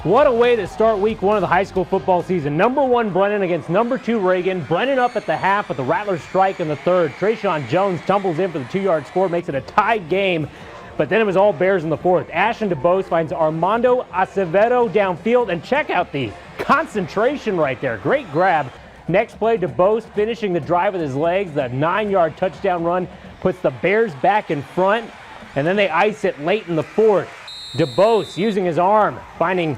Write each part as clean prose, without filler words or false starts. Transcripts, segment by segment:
What a way to start week one of the high school football season. Number 1 Brennan against number 2 Reagan. Brennan up at the half with the Rattlers strike in the third. Trayshawn Jones tumbles in for the 2-yard score, makes it a tied game. But then it was all Bears in the fourth. Ashton DeBose finds Armando Acevedo downfield, and check out the concentration right there. Great grab. Next play, DeBose finishing the drive with his legs. The 9-yard touchdown run puts the Bears back in front, and then they ice it late in the fourth. DeBose using his arm, finding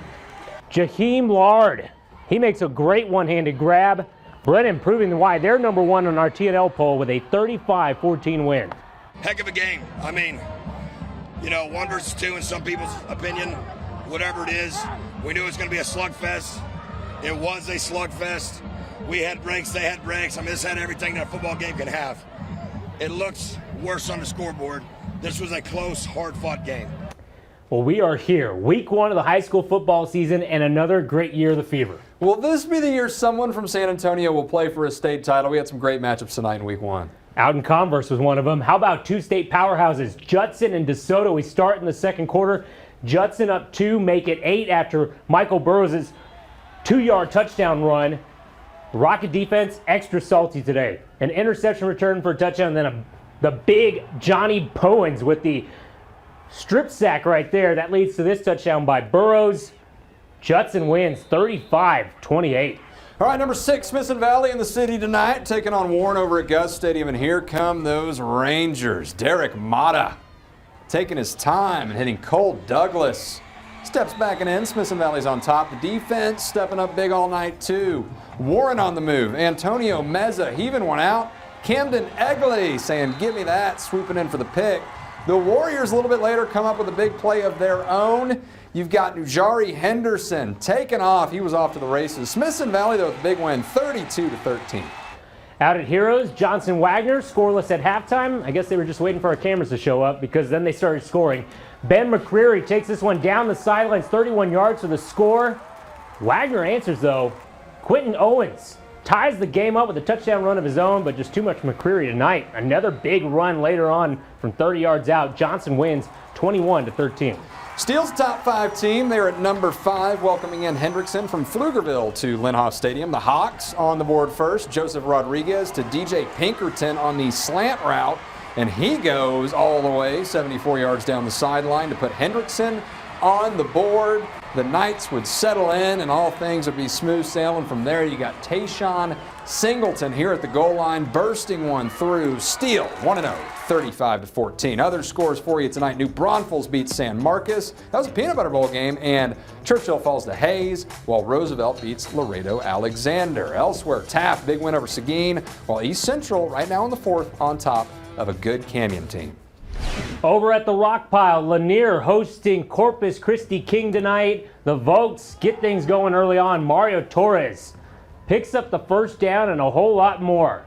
Jaheim Lard. He makes a great one-handed grab. Brennan proving why they're number 1 on our TNL poll with a 35-14 win. Heck of a game. I mean, you know, 1 versus 2 in some people's opinion, whatever it is. We knew it was going to be a slugfest. It was a slugfest. We had breaks, they had breaks. I mean, this had everything that a football game can have. It looks worse on the scoreboard. This was a close, hard-fought game. Well, we are here. Week 1 of the high school football season and another great year of the Fever. Will this be the year someone from San Antonio will play for a state title? We had some great matchups tonight in week 1. Out in Converse was one of them. How about 2 state powerhouses, Judson and DeSoto? We start in the second quarter. Judson up 2, make it 8 after Michael Burrows' 2-yard touchdown run. Rocket defense, extra salty today. An interception return for a touchdown, and then the big Johnny Bowens with the strip sack right there. That leads to this touchdown by Burrows. Judson wins 35-28. All right, number 6, Smithson Valley in the city tonight, taking on Boerne over at Gus Stadium, and here come those Rangers. Derek Mata taking his time and hitting Cole Douglas. Steps back and in. Smithson Valley's on top. The defense stepping up big all night, too. Warren on the move. Antonio Meza heaving one out. Camden Egley saying, give me that, swooping in for the pick. The Warriors a little bit later come up with a big play of their own. You've got Nujari Henderson taking off. He was off to the races. Smithson Valley, though, with a big win, 32-13. Out at Heroes, Johnson Wagner scoreless at halftime. I guess they were just waiting for our cameras to show up because then they started scoring. Ben McCreary takes this one down the sidelines, 31 yards for the score. Wagner answers, though. Quentin Owens ties the game up with a touchdown run of his own, but just too much McCreary tonight. Another big run later on from 30 yards out. Johnson wins 21-13. Steele's top 5 team. They're at number 5, welcoming in Hendrickson from Pflugerville to Linhoff Stadium. The Hawks on the board first. Joseph Rodriguez to DJ Pinkerton on the slant route, and he goes all the way 74 yards down the sideline to put Hendrickson on the board. The Knights would settle in, and all things would be smooth sailing from there. You got Tayshawn Singleton here at the goal line, bursting one through. Steele 1-0, 35-14. Other scores for you tonight. New Braunfels beats San Marcos. That was a Peanut Butter Bowl game, and Churchill falls to Hayes, while Roosevelt beats Laredo Alexander. Elsewhere, TAFT, big win over Seguin, while East Central right now in the 4th on top of a good Canyon team. Over at the Rock Pile, Lanier hosting Corpus Christi King tonight. The Vokes get things going early on. Mario Torres picks up the first down and a whole lot more.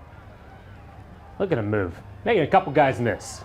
Look at him move, making a couple guys miss.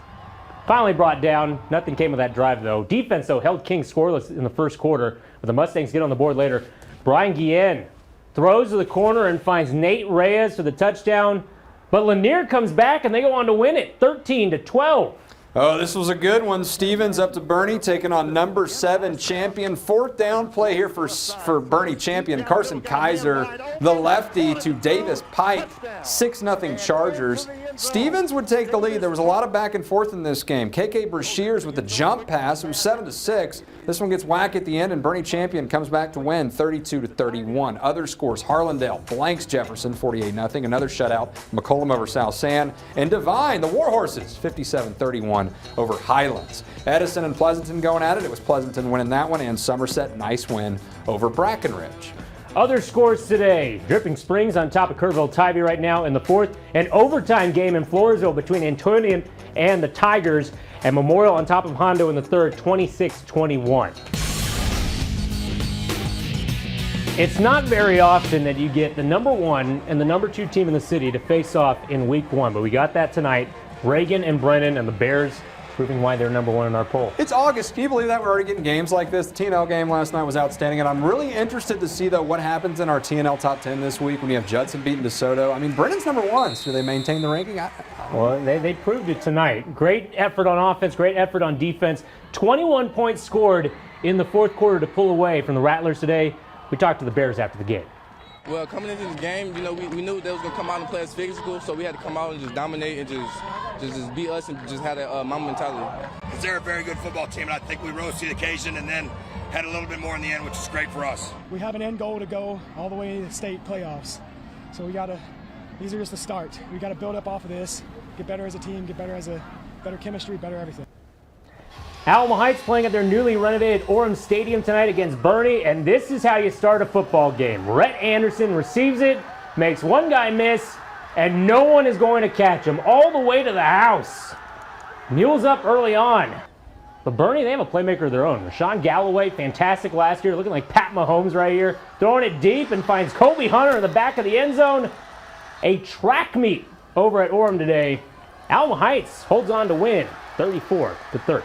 Finally brought down. Nothing came of that drive, though. Defense, though, held King scoreless in the first quarter, but the Mustangs get on the board later. Brian Guillen throws to the corner and finds Nate Reyes for the touchdown, but Lanier comes back and they go on to win it 13-12. Oh, this was a good one. Stevens up to Boerne, taking on number 7 champion. 4th down play here for Boerne champion Carson Kaiser, the lefty to Davis Pike. 6-0 Chargers. Stevens would take the lead. There was a lot of back and forth in this game. KK Brashears with the jump pass. It was 7-6. This one gets whack at the end, and Boerne champion comes back to win 32-31. Other scores: Harlandale blanks Jefferson 48-0. Another shutout, McCollum over South San, and Divine, the Warhorses, 57-31 over Highlands. Edison and Pleasanton going at it. It was Pleasanton winning that one, and Somerset, nice win over Brackenridge. Other scores today: Dripping Springs on top of KERRVILLE TIVY right now in the 4th. An overtime game in Floresville between Antonian and the Tigers, and Memorial on top of Hondo in the 3rd, 26-21. It's not very often that you get the number 1 and the number 2 team in the city to face off in week 1, but we got that tonight. Reagan and Brennan and the Bears proving why they're number 1 in our poll. It's August. Can you believe that we're already getting games like this? The TNL game last night was outstanding, and I'm really interested to see, though, what happens in our TNL top 10 this week when you have Judson beating DeSoto. I mean, Brennan's number 1, so do they maintain the ranking? Well, they proved it tonight. Great effort on offense, great effort on defense. 21 points scored in the fourth quarter to pull away from the Rattlers today. We talked to the Bears after the game. Well, coming into this game, you know, we knew they was going to come out and play us physical, so we had to come out and just dominate and just be us and just have that Mamba mentality. They're a very good football team, and I think we rose to the occasion and then had a little bit more in the end, which is great for us. We have an end goal to go all the way to the state playoffs. So these are just the start. We got to build up off of this, get better as a team, get better better chemistry, better everything. Alamo Heights playing at their newly renovated Orem Stadium tonight against Boerne, and this is how you start a football game. Rhett Anderson receives it, makes one guy miss, and no one is going to catch him all the way to the house. Mules up early on. But Boerne, they have a playmaker of their own. Rashawn Galloway, fantastic last year, looking like Pat Mahomes right here. Throwing it deep and finds Kobe Hunter in the back of the end zone. A track meet over at Orem today. Alamo Heights holds on to win 34-30.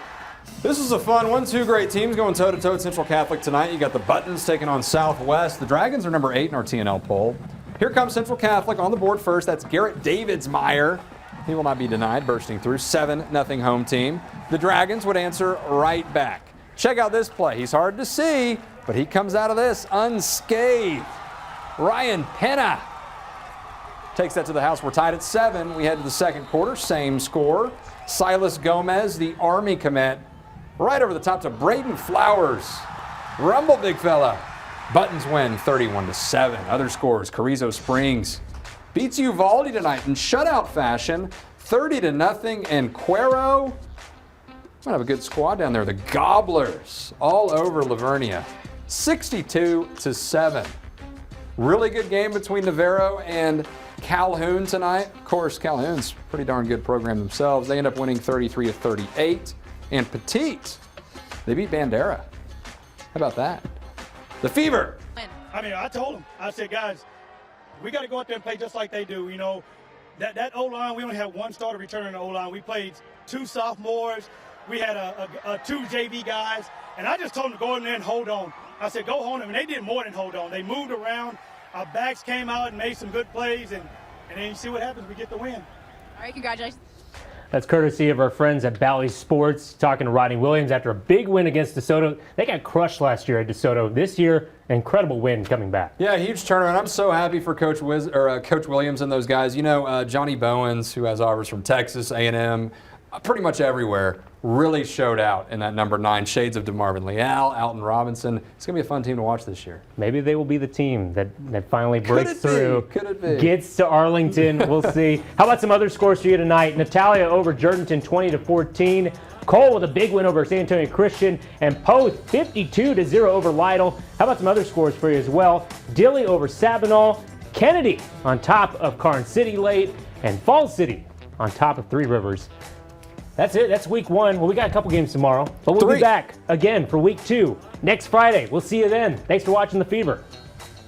This is a fun one. Two great teams going toe-to-toe at Central Catholic tonight. You got the Buttons taking on Southwest. The Dragons are number 8 in our TNL poll. Here comes Central Catholic on the board first. That's Garrett Davidsmeyer. He will not be denied, bursting through. 7-0 home team. The Dragons would answer right back. Check out this play. He's hard to see, but he comes out of this unscathed. Ryan Penna takes that to the house. We're tied at 7. We head to the second quarter. Same score. Silas Gomez, the Army commit, right over the top to Braden Flowers. Rumble, big fella. Buttons win 31-7. Other scores, Carrizo Springs beats Uvalde tonight in shutout fashion, 30-0. And Cuero, might have a good squad down there. The Gobblers all over Lavernia, 62-7. Really good game between Navarro and Calhoun tonight. Of course, Calhoun's a pretty darn good program themselves. They end up winning 33-38. And Petite, they beat Bandera. How about that? The Fever. I mean, I told them, I said, guys, we got to go out there and play just like they do. You know, that O-line, we only had one starter return in the O-line. We played 2 sophomores. We had 2 JV guys. And I just told them to go in there and hold on. I said, go hold on. And they did more than hold on. They moved around. Our backs came out and made some good plays. And then you see what happens. We get the win. All right, congratulations. That's courtesy of our friends at Bally Sports, talking to Rodney Williams after a big win against DeSoto. They got crushed last year at DeSoto. This year, incredible win coming back. Yeah, huge turnaround. I'm so happy for Coach Williams and those guys. You know, Johnny Bowens, who has offers from Texas, A&M, pretty much everywhere, really showed out in that number 9. Shades of DeMarvin Leal, Alton Robinson. It's going to be a fun team to watch this year. Maybe they will be the team that finally breaks through, Could it be? Gets to Arlington. We'll see. How about some other scores for you tonight? Natalia over Judson 20-14. Cole with a big win over San Antonio Christian. And Post 52-0 over Lytle. How about some other scores for you as well? Dilly over Sabinal. Kennedy on top of Karn City late. And Falls City on top of Three Rivers. That's it. That's week 1. Well, we got a couple games tomorrow, but we'll be back again for week 2 next Friday. We'll see you then. Thanks for watching The Fever.